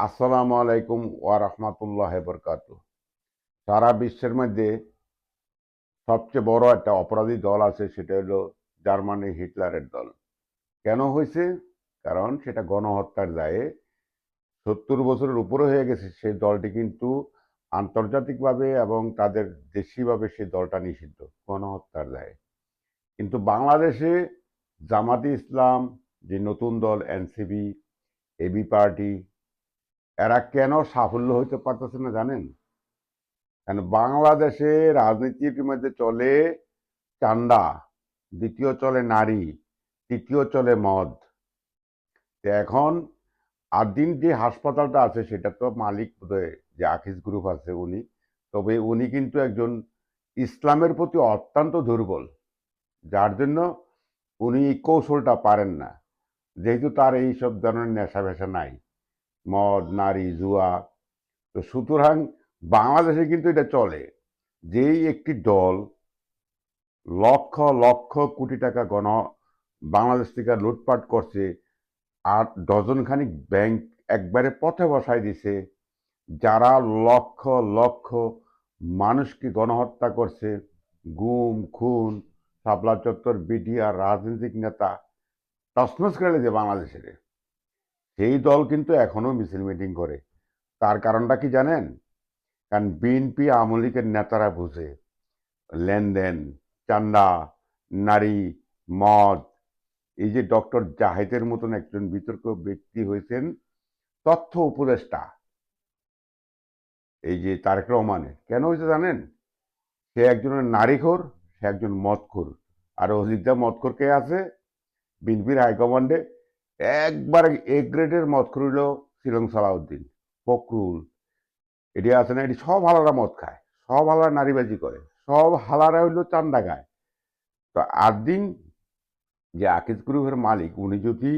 আসসালামু আলাইকুম ওয়া রাহমাতুল্লাহি ওয়া বারাকাতুহু। সারা বিশ্বের মধ্যে সবচেয়ে বড় একটা অপরাধী দল আছে, সেটা হলো জার্মানির হিটলারের দল। কেন হইছে? কারণ সেটা গণহত্যার দায়ে ৭০ বছরের উপরে হয়ে গেছে। সেই দলটি কিন্তু আন্তর্জাতিকভাবে এবং তাদের দেশীয়ভাবে সেই দলটা নিষিদ্ধ গণহত্যার দায়ে। কিন্তু বাংলাদেশে জামাতে ইসলাম, যে নতুন দল এনসিপি, এবি পার্টি, এরা কেন সাফল্য হইতে পারতেছে না জানেন? কারণ বাংলাদেশে রাজনীতির মধ্যে চলে চাঁদা, দ্বিতীয় চলে নারী, তৃতীয় চলে মদ। তো এখন আদিন যে হাসপাতালটা আছে সেটা তো মালিক বোধহয় যে আকিজ গ্রুপ আছে উনি, তবে উনি কিন্তু একজন ইসলামের প্রতি অত্যন্ত দুর্বল, যার জন্য উনি এই কৌশলটা পারেন না, যেহেতু তার এইসব ধরনের নেশা ভেশা নাই, মদ, নারী, জুয়া। তো সুতরাং বাংলাদেশে কিন্তু এটা চলে, যেই একটি দল লক্ষ লক্ষ কোটি টাকা বাংলাদেশ থেকে লুটপাট করছে, আর ডজন খানিক ব্যাংক একবারে পথে বসায় দিছে, যারা লক্ষ লক্ষ মানুষকে গণহত্যা করছে, গুম খুন, শাপলা চত্বর বিডিআর রাজনৈতিক নেতা তছনছ করে যে বাংলাদেশের, সেই দল কিন্তু এখনো মিছিল মিটিং করে। তার কারণটা কি জানেন? কারণ বিএনপি আওয়ামী লীগের নেতারা বুঝে লেনদেন, চাঁদা, নারী, মদ। এই যে ডক্টর জাহেদের মতন একজন বিতর্ক ব্যক্তি হয়েছেন তথ্য উপদেষ্টা, এই যে তারেক রহমানের, কেন হয়েছে জানেন? সে একজনের নারীখোর, সে একজন মদখোর। আর অজিতদা মদখোর কে আছে বিএনপির হাইকমান্ডে? একবারে এ গ্রেডের মদখোর হইল শিলং সালাউদ্দিন, ফখরুল, এটি আছে না, এটি সব হালারা মদ খায়, সব হালারা নারীবাজি করে, সব হালারা হইল চান্দা খায়। তো আদিন যে আকিজ গ্রুপের মালিক, উনি যদি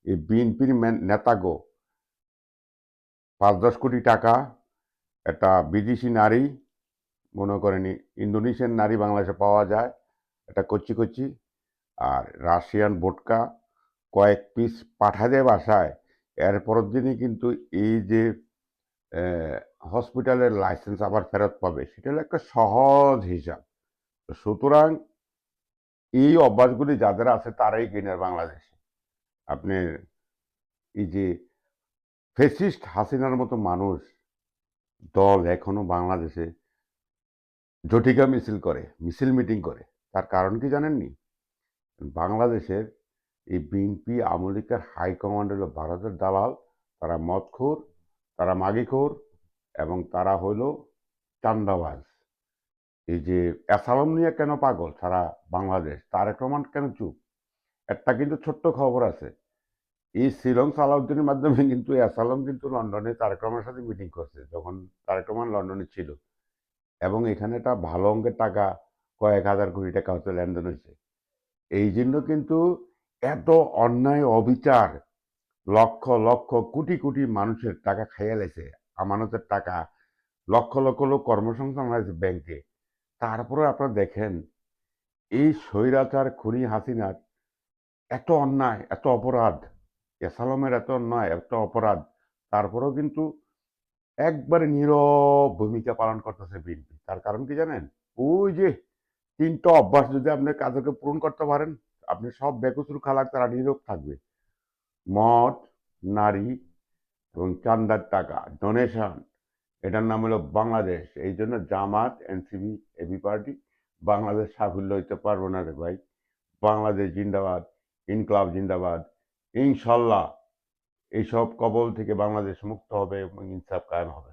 এই বিএনপির নেতাগো ৫-১০ কোটি টাকা, একটা বিদেশি নারী, মনে করেন ইন্দোনেশিয়ান নারী বাংলাদেশে পাওয়া যায়, এটা কচি কচি, আর রাশিয়ান ভোটকা কয়েক পিস পাঠা দেয় বাসায়, এর পরের দিনই কিন্তু এই যে হসপিটালের লাইসেন্স আবার ফেরত পাবে, সেটা হলো একটা সহজ হিসাব। তো সুতরাং এই অভ্যাসগুলি যাদের আছে তারাই গেনার বাংলাদেশে। আপনি এই যে ফেসিস্ট হাসিনার মতো মানুষ, দল এখনো বাংলাদেশে জটিকা মিছিল করে, মিছিল মিটিং করে। তার কারণ কি জানেননি? বাংলাদেশের এই বিএনপি আওয়ামী লীগের হাইকমান্ড হলো ভারতের দালাল, তারা মদখোর, তারা মাগিখোর, এবং তারা হইল চান্দাবাজ। এই যে অ্যাসালম নিয়ে কেন পাগল সারা বাংলাদেশ, তারেক রহমান কেন চুপ? একটা কিন্তু ছোট্ট খবর আছে, এই শিলং সালাউদ্দিনের মাধ্যমে কিন্তু অ্যাসালম কিন্তু লন্ডনে তারেক রহমানের সাথে মিটিং করছে, যখন তারেক রহমান লন্ডনে ছিল, এবং এখানে একটা ভালো অঙ্কের টাকা, কয়েক হাজার কোটি টাকা হচ্ছে লেনদেন হয়েছে। এই জন্য কিন্তু এত অন্যায় অবিচার, লক্ষ লক্ষ কোটি কোটি মানুষের টাকা খাইয়া লেছে, আমানতের টাকা, লক্ষ লক্ষ লোক কর্মসংস্থান হয়েছে ব্যাংকে। তারপরে আপনারা দেখেন এই স্বৈরাচার খুনি হাসিনার এত অন্যায়, এত অপরাধ, এসালমের এত অন্যায়, এত অপরাধ, তারপরেও কিন্তু একবারে নীরব ভূমিকা পালন করতেছে বিএনপি। তার কারণ কি জানেন? ওই যে ৩টা অভ্যাস যদি আপনি কাজকে পূরণ করতে পারেন, আপনি সব বেকসুর খালাক তারা নীরব থাকবে। মদ, নারী এবং চান্দার টাকা, ডোনেশন, এটার নাম হলো বাংলাদেশ। এই জন্য জামাত, এনসিপি, এবি পার্টি বাংলাদেশ সাফল্য হইতে পারবো না রে ভাই। বাংলাদেশ জিন্দাবাদ, ইনকলাব জিন্দাবাদ। ইনশাল্লাহ এইসব কবল থেকে বাংলাদেশ মুক্ত হবে এবং ইনসাফ কায়েম হবে।